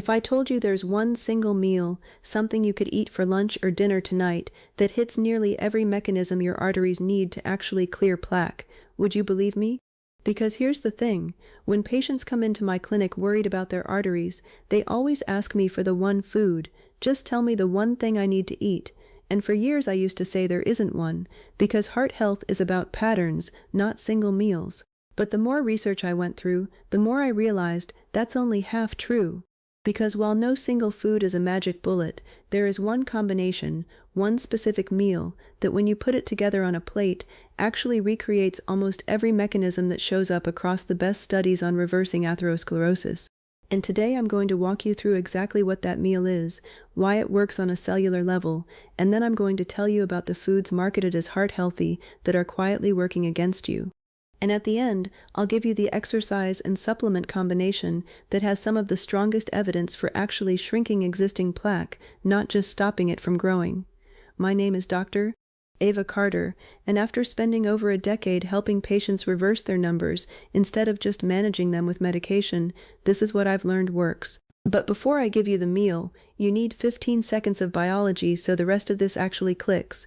If I told you there's one single meal, something you could eat for lunch or dinner tonight, that hits nearly every mechanism your arteries need to actually clear plaque, would you believe me? Because here's the thing, when patients come into my clinic worried about their arteries, they always ask me for the one food, just tell me the one thing I need to eat. And for years I used to say there isn't one, because heart health is about patterns, not single meals. But the more research I went through, the more I realized that's only half true. Because while no single food is a magic bullet, there is one combination, one specific meal, that when you put it together on a plate, actually recreates almost every mechanism that shows up across the best studies on reversing atherosclerosis. And today I'm going to walk you through exactly what that meal is, why it works on a cellular level, and then I'm going to tell you about the foods marketed as heart healthy that are quietly working against you. And at the end, I'll give you the exercise and supplement combination that has some of the strongest evidence for actually shrinking existing plaque, not just stopping it from growing. My name is Dr. Ava Carter, and after spending over a decade helping patients reverse their numbers instead of just managing them with medication, this is what I've learned works. But before I give you the meal, you need 15 seconds of biology so the rest of this actually clicks.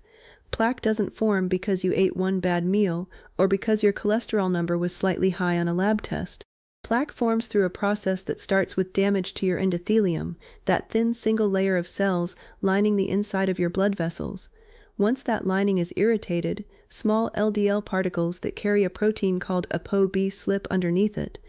Plaque doesn't form because you ate one bad meal or because your cholesterol number was slightly high on a lab test. Plaque forms through a process that starts with damage to your endothelium, that thin single layer of cells lining the inside of your blood vessels. Once that lining is irritated, small LDL particles that carry a protein called ApoB slip underneath it.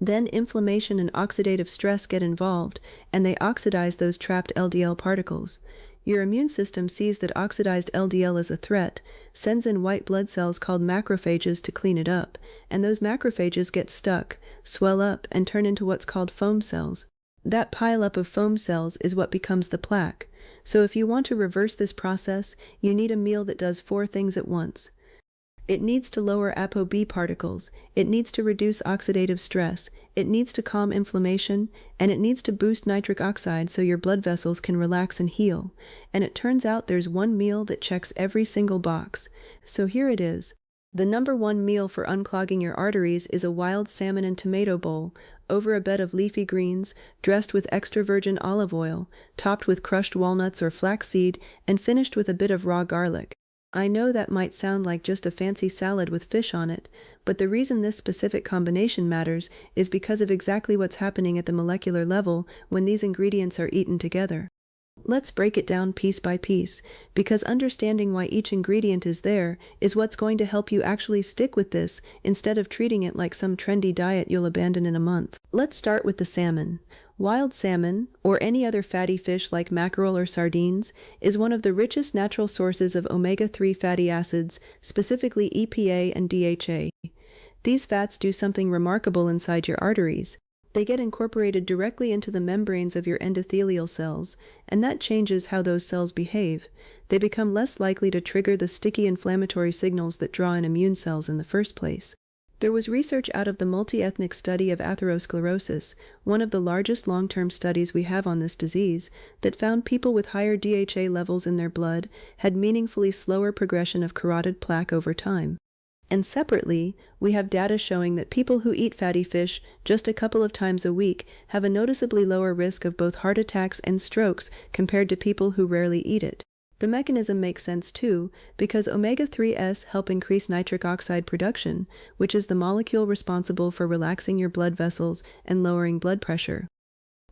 Then inflammation and oxidative stress get involved, and they oxidize those trapped LDL particles. Your immune system sees that oxidized LDL is a threat, sends in white blood cells called macrophages to clean it up, and those macrophages get stuck, swell up, and turn into what's called foam cells. That pileup of foam cells is what becomes the plaque. So if you want to reverse this process, you need a meal that does 4 things at once. It needs to lower ApoB particles, it needs to reduce oxidative stress, it needs to calm inflammation, and it needs to boost nitric oxide so your blood vessels can relax and heal. And it turns out there's one meal that checks every single box. So here it is. The number one meal for unclogging your arteries is a wild salmon and tomato bowl, over a bed of leafy greens, dressed with extra virgin olive oil, topped with crushed walnuts or flaxseed, and finished with a bit of raw garlic. I know that might sound like just a fancy salad with fish on it, but the reason this specific combination matters is because of exactly what's happening at the molecular level when these ingredients are eaten together. Let's break it down piece by piece, because understanding why each ingredient is there is what's going to help you actually stick with this instead of treating it like some trendy diet you'll abandon in a month. Let's start with the salmon. Wild salmon, or any other fatty fish like mackerel or sardines, is one of the richest natural sources of omega-3 fatty acids, specifically EPA and DHA. These fats do something remarkable inside your arteries. They get incorporated directly into the membranes of your endothelial cells, and that changes how those cells behave. They become less likely to trigger the sticky inflammatory signals that draw in immune cells in the first place. There was research out of the multi-ethnic study of atherosclerosis, one of the largest long-term studies we have on this disease, that found people with higher DHA levels in their blood had meaningfully slower progression of carotid plaque over time. And separately, we have data showing that people who eat fatty fish just a couple of times a week have a noticeably lower risk of both heart attacks and strokes compared to people who rarely eat it. The mechanism makes sense too, because omega-3s help increase nitric oxide production, which is the molecule responsible for relaxing your blood vessels and lowering blood pressure.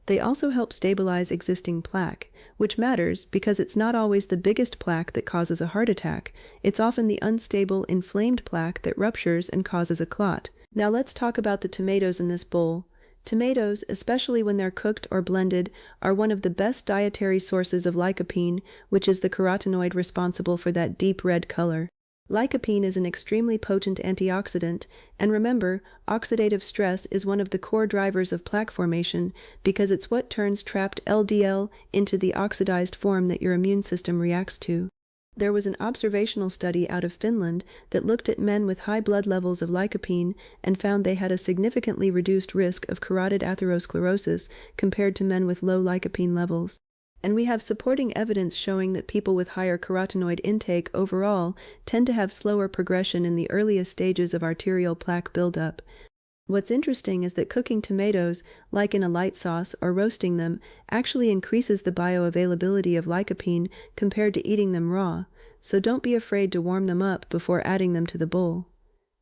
They also help stabilize existing plaque, which matters because it's not always the biggest plaque that causes a heart attack. It's often the unstable, inflamed plaque that ruptures and causes a clot. Now let's talk about the tomatoes in this bowl. Tomatoes, especially when they're cooked or blended, are one of the best dietary sources of lycopene, which is the carotenoid responsible for that deep red color. Lycopene is an extremely potent antioxidant, and remember, oxidative stress is one of the core drivers of plaque formation because it's what turns trapped LDL into the oxidized form that your immune system reacts to. There was an observational study out of Finland that looked at men with high blood levels of lycopene and found they had a significantly reduced risk of carotid atherosclerosis compared to men with low lycopene levels. And we have supporting evidence showing that people with higher carotenoid intake overall tend to have slower progression in the earliest stages of arterial plaque buildup. What's interesting is that cooking tomatoes, like in a light sauce or roasting them, actually increases the bioavailability of lycopene compared to eating them raw, so don't be afraid to warm them up before adding them to the bowl.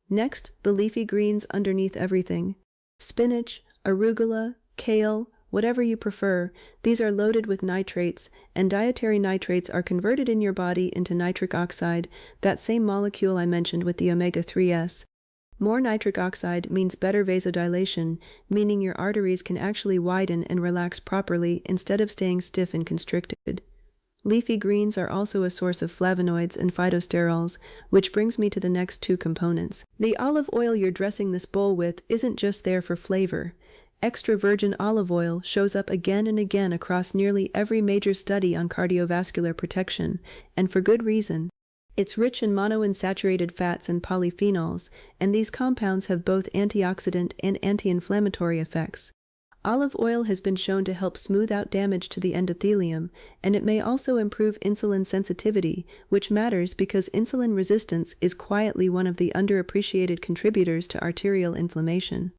Next, the leafy greens underneath everything. Spinach, arugula, kale, whatever you prefer, these are loaded with nitrates, and dietary nitrates are converted in your body into nitric oxide, that same molecule I mentioned with the omega-3s. More nitric oxide means better vasodilation, meaning your arteries can actually widen and relax properly instead of staying stiff and constricted. Leafy greens are also a source of flavonoids and phytosterols, which brings me to the next two components. The olive oil you're dressing this bowl with isn't just there for flavor. Extra virgin olive oil shows up again and again across nearly every major study on cardiovascular protection, and for good reason. It's rich in monounsaturated fats and polyphenols, and these compounds have both antioxidant and anti-inflammatory effects. Olive oil has been shown to help smooth out damage to the endothelium, and it may also improve insulin sensitivity, which matters because insulin resistance is quietly one of the underappreciated contributors to arterial inflammation.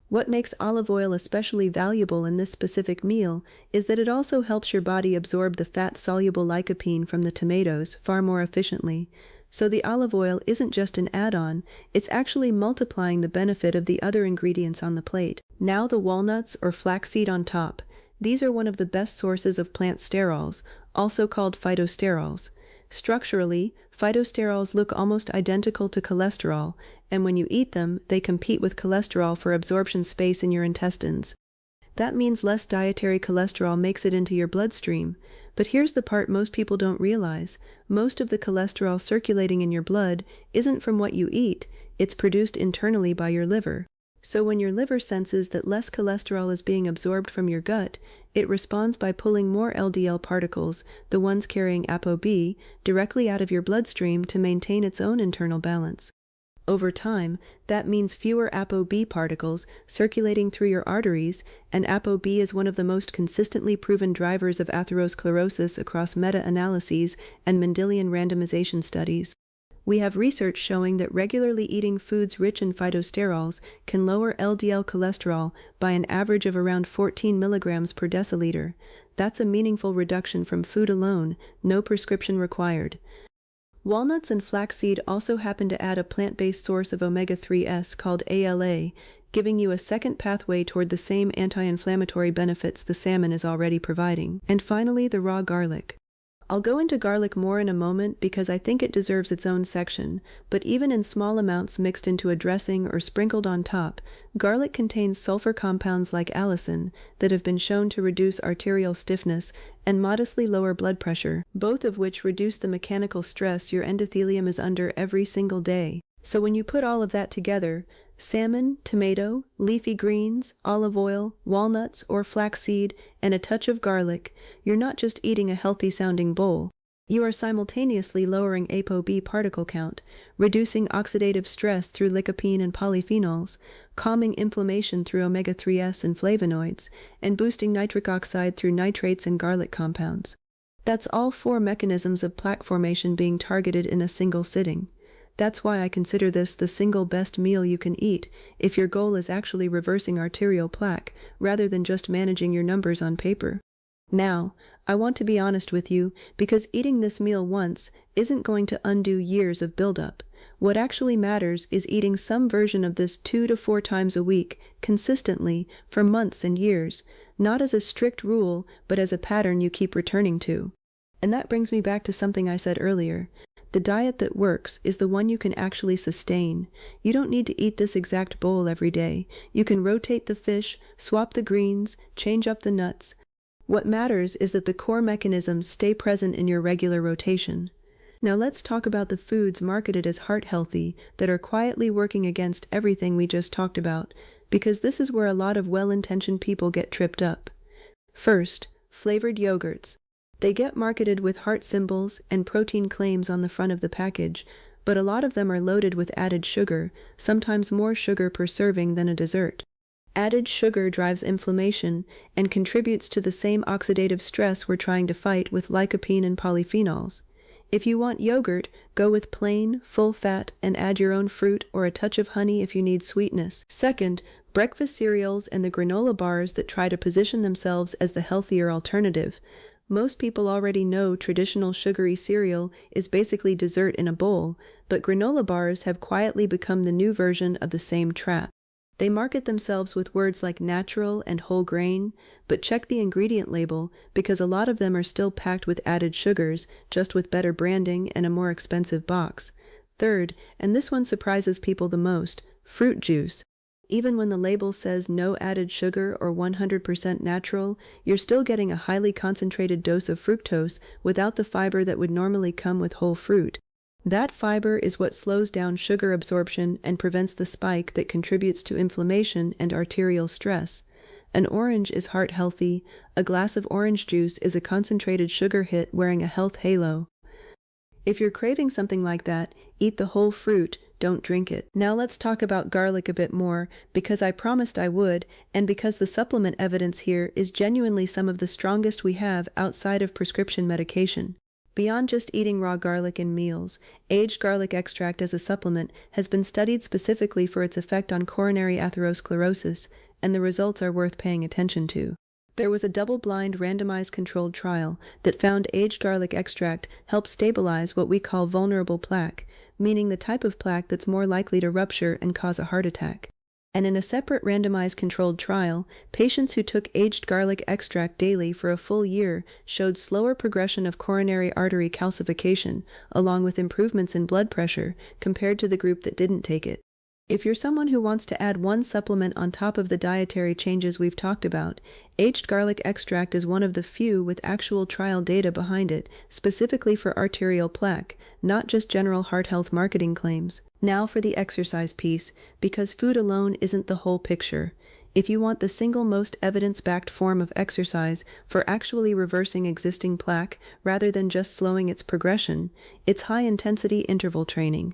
What makes olive oil especially valuable in this specific meal is that it also helps your body absorb the fat-soluble lycopene from the tomatoes far more efficiently. So the olive oil isn't just an add-on, it's actually multiplying the benefit of the other ingredients on the plate. Now the walnuts or flaxseed on top. These are one of the best sources of plant sterols, also called phytosterols. Structurally, phytosterols look almost identical to cholesterol, and when you eat them, they compete with cholesterol for absorption space in your intestines. That means less dietary cholesterol makes it into your bloodstream. But here's the part most people don't realize. Most of the cholesterol circulating in your blood isn't from what you eat, it's produced internally by your liver. So when your liver senses that less cholesterol is being absorbed from your gut, it responds by pulling more LDL particles, the ones carrying ApoB, directly out of your bloodstream to maintain its own internal balance. Over time, that means fewer ApoB particles circulating through your arteries, and ApoB is one of the most consistently proven drivers of atherosclerosis across meta-analyses and Mendelian randomization studies. We have research showing that regularly eating foods rich in phytosterols can lower LDL cholesterol by an average of around 14 milligrams per deciliter. That's a meaningful reduction from food alone, no prescription required. Walnuts and flaxseed also happen to add a plant-based source of omega-3s called ALA, giving you a second pathway toward the same anti-inflammatory benefits the salmon is already providing. And finally, the raw garlic. I'll go into garlic more in a moment because I think it deserves its own section, but even in small amounts mixed into a dressing or sprinkled on top, garlic contains sulfur compounds like allicin that have been shown to reduce arterial stiffness and modestly lower blood pressure, both of which reduce the mechanical stress your endothelium is under every single day. So when you put all of that together, salmon, tomato, leafy greens, olive oil, walnuts or flaxseed, and a touch of garlic, you're not just eating a healthy-sounding bowl. You are simultaneously lowering ApoB particle count, reducing oxidative stress through lycopene and polyphenols, calming inflammation through omega-3s and flavonoids, and boosting nitric oxide through nitrates and garlic compounds. That's all 4 mechanisms of plaque formation being targeted in a single sitting. That's why I consider this the single best meal you can eat if your goal is actually reversing arterial plaque rather than just managing your numbers on paper. Now, I want to be honest with you because eating this meal once isn't going to undo years of buildup. What actually matters is eating some version of this 2 to 4 times a week, consistently, for months and years, not as a strict rule, but as a pattern you keep returning to. And that brings me back to something I said earlier. The diet that works is the one you can actually sustain. You don't need to eat this exact bowl every day. You can rotate the fish, swap the greens, change up the nuts. What matters is that the core mechanisms stay present in your regular rotation. Now let's talk about the foods marketed as heart-healthy that are quietly working against everything we just talked about, because this is where a lot of well-intentioned people get tripped up. First, flavored yogurts. They get marketed with heart symbols and protein claims on the front of the package, but a lot of them are loaded with added sugar, sometimes more sugar per serving than a dessert. Added sugar drives inflammation and contributes to the same oxidative stress we're trying to fight with lycopene and polyphenols. If you want yogurt, go with plain, full fat, and add your own fruit or a touch of honey if you need sweetness. Second, breakfast cereals and the granola bars that try to position themselves as the healthier alternative. Most people already know traditional sugary cereal is basically dessert in a bowl, but granola bars have quietly become the new version of the same trap. They market themselves with words like natural and whole grain, but check the ingredient label because a lot of them are still packed with added sugars, just with better branding and a more expensive box. Third, and this one surprises people the most, fruit juice. Even when the label says no added sugar or 100% natural, you're still getting a highly concentrated dose of fructose without the fiber that would normally come with whole fruit. That fiber is what slows down sugar absorption and prevents the spike that contributes to inflammation and arterial stress. An orange is heart healthy, a glass of orange juice is a concentrated sugar hit wearing a health halo. If you're craving something like that, eat the whole fruit, don't drink it. Now let's talk about garlic a bit more, because I promised I would, and because the supplement evidence here is genuinely some of the strongest we have outside of prescription medication. Beyond just eating raw garlic in meals, aged garlic extract as a supplement has been studied specifically for its effect on coronary atherosclerosis, and the results are worth paying attention to. There was a double-blind randomized controlled trial that found aged garlic extract helped stabilize what we call vulnerable plaque, meaning the type of plaque that's more likely to rupture and cause a heart attack. And in a separate randomized controlled trial, patients who took aged garlic extract daily for a full year showed slower progression of coronary artery calcification, along with improvements in blood pressure, compared to the group that didn't take it. If you're someone who wants to add one supplement on top of the dietary changes we've talked about, aged garlic extract is one of the few with actual trial data behind it, specifically for arterial plaque, not just general heart health marketing claims. Now for the exercise piece, because food alone isn't the whole picture. If you want the single most evidence-backed form of exercise for actually reversing existing plaque rather than just slowing its progression, it's high-intensity interval training.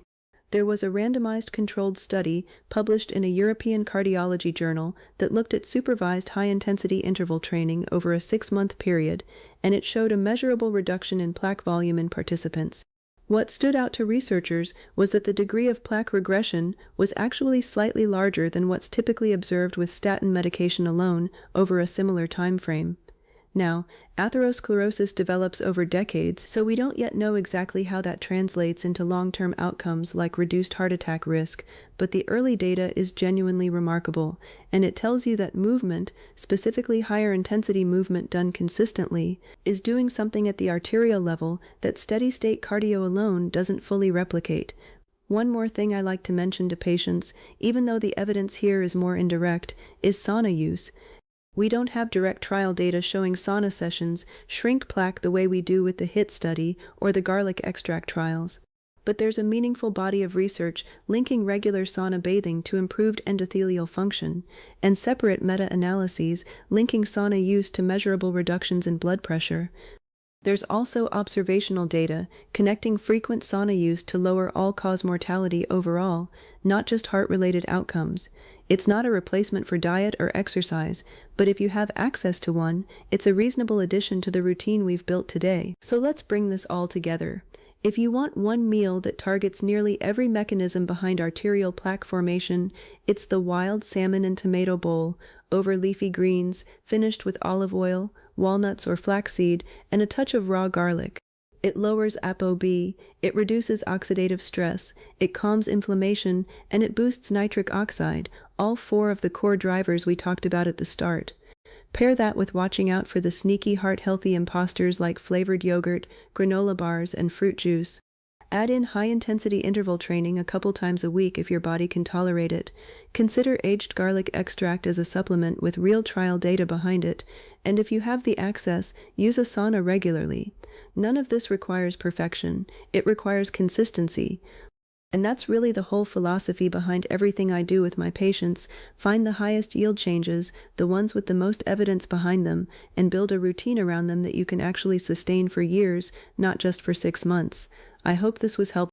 There was a randomized controlled study published in a European cardiology journal that looked at supervised high-intensity interval training over a 6-month period, and it showed a measurable reduction in plaque volume in participants. What stood out to researchers was that the degree of plaque regression was actually slightly larger than what's typically observed with statin medication alone over a similar time frame. Now, atherosclerosis develops over decades, so we don't yet know exactly how that translates into long-term outcomes like reduced heart attack risk, but the early data is genuinely remarkable, and it tells you that movement, specifically higher intensity movement done consistently, is doing something at the arterial level that steady-state cardio alone doesn't fully replicate. One more thing I like to mention to patients, even though the evidence here is more indirect, is sauna use. We don't have direct trial data showing sauna sessions shrink plaque the way we do with the HIT study or the garlic extract trials. But there's a meaningful body of research linking regular sauna bathing to improved endothelial function, and separate meta-analyses linking sauna use to measurable reductions in blood pressure. There's also observational data connecting frequent sauna use to lower all-cause mortality overall, not just heart-related outcomes. It's not a replacement for diet or exercise, but if you have access to one, it's a reasonable addition to the routine we've built today. So let's bring this all together. If you want one meal that targets nearly every mechanism behind arterial plaque formation, it's the wild salmon and tomato bowl, over leafy greens, finished with olive oil, walnuts or flaxseed, and a touch of raw garlic. It lowers ApoB, it reduces oxidative stress, it calms inflammation, and it boosts nitric oxide, all 4 of the core drivers we talked about at the start. Pair that with watching out for the sneaky heart-healthy imposters like flavored yogurt, granola bars, and fruit juice. Add in high-intensity interval training a couple times a week if your body can tolerate it. Consider aged garlic extract as a supplement with real trial data behind it, and if you have the access, use a sauna regularly. None of this requires perfection, it requires consistency. And that's really the whole philosophy behind everything I do with my patients: find the highest yield changes, the ones with the most evidence behind them, and build a routine around them that you can actually sustain for years, not just for 6 months. I hope this was helpful.